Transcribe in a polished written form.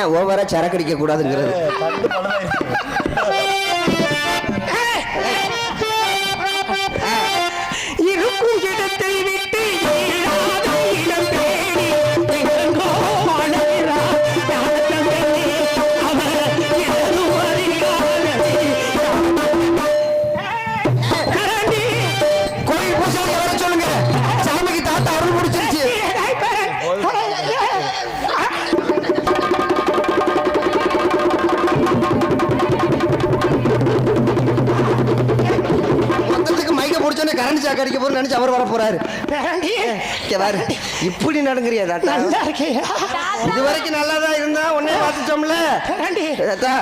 ஏன் ஓவரா சரக்கு அடிக்க கூடாதுங்கிறது. இருக்கும் இடத்தை விட்டு இடம் தேடி கோயில் பூசாரி வர சொல்லுங்க. சாமிக்கு தாத்தா அருள் முடிச்சிருச்சு. முடிச்சோன்னே கரண்ட் சாக்கு அடிக்க போறேன்னு நினைச்சு அவர் வர போறாரு. இப்படி நடங்குறியா தாத்தா? இது வரைக்கும் நல்லாதான் இருந்தா உன்னே பார்த்துட்டோம்ல தாத்தா.